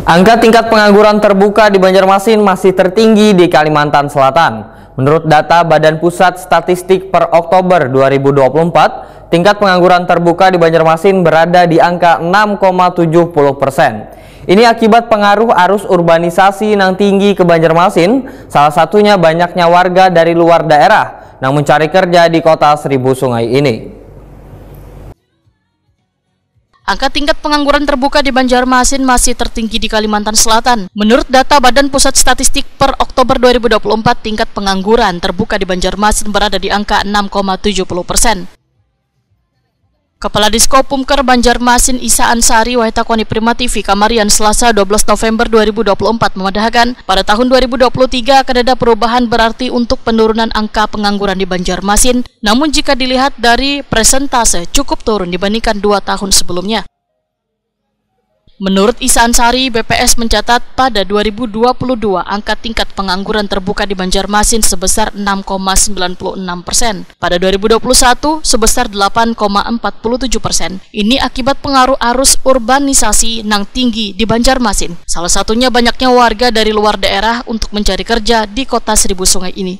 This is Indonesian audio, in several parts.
Angka tingkat pengangguran terbuka di Banjarmasin masih tertinggi di Kalimantan Selatan. Menurut data Badan Pusat Statistik per Oktober 2024, tingkat pengangguran terbuka di Banjarmasin berada di angka 6,70%. Ini akibat pengaruh arus urbanisasi yang tinggi ke Banjarmasin, salah satunya banyaknya warga dari luar daerah yang mencari kerja di kota Seribu Sungai ini. Angka tingkat pengangguran terbuka di Banjarmasin masih tertinggi di Kalimantan Selatan. Menurut data Badan Pusat Statistik per Oktober 2024, tingkat pengangguran terbuka di Banjarmasin berada di angka 6,70%. Kepala Diskopumker Banjarmasin Isa Ansari Wahitakoni Prima TV Kamarian Selasa 12 November 2024 memandahkan pada tahun 2023 akan ada perubahan berarti untuk penurunan angka pengangguran di Banjarmasin, namun jika dilihat dari persentase cukup turun dibandingkan 2 tahun sebelumnya. Menurut Isa Ansari, BPS mencatat pada 2022 angka tingkat pengangguran terbuka di Banjarmasin sebesar 6,96%. Pada 2021 sebesar 8,47%. Ini akibat pengaruh arus urbanisasi yang tinggi di Banjarmasin. Salah satunya banyaknya warga dari luar daerah untuk mencari kerja di kota Seribu Sungai ini.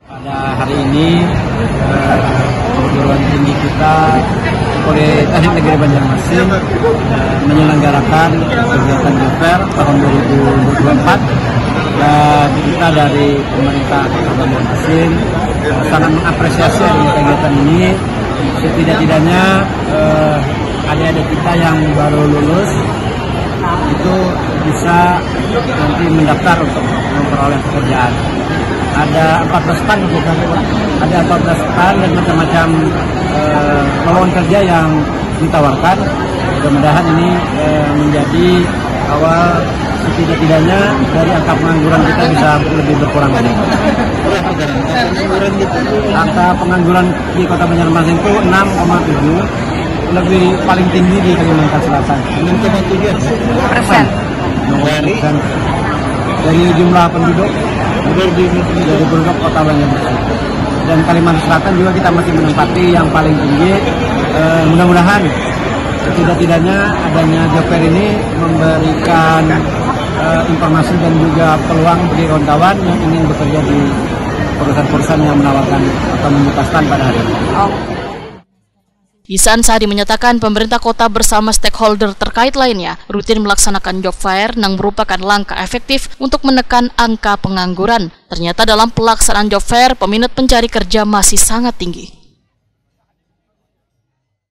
Pada hari ini perguruan tinggi kita Politeknik Negeri Banjarmasin menyelenggarakan kegiatan job fair tahun 2024 dan kita dari pemerintah Kota Banjarmasin sangat mengapresiasi kegiatan ini. Setidak-tidaknya adik-adik kita yang baru lulus itu bisa nanti mendaftar untuk memperoleh pekerjaan. Ada 14 stand dan macam-macam lowongan kerja yang ditawarkan. Mudah-mudahan ini menjadi awal setidak-tidaknya dari angka pengangguran kita bisa lebih berkurang lagi. Angka pengangguran di Kota Banjarmasin itu 6,7, lebih paling tinggi di Kalimantan Selatan. 6,7%. Dari jumlah penduduk dari penduduk Kota Banjarmasin. Dan Kalimantan Selatan juga kita masih menempati yang paling tinggi. Mudah-mudahan setidak-tidaknya adanya job fair ini memberikan informasi dan juga peluang bagi kawan-kawan yang ingin bekerja di perusahaan-perusahaan yang menawarkan atau membuka stand pada hari ini. Isa Ansari menyatakan pemerintah kota bersama stakeholder terkait lainnya rutin melaksanakan job fair yang merupakan langkah efektif untuk menekan angka pengangguran. Ternyata dalam pelaksanaan job fair, peminat pencari kerja masih sangat tinggi.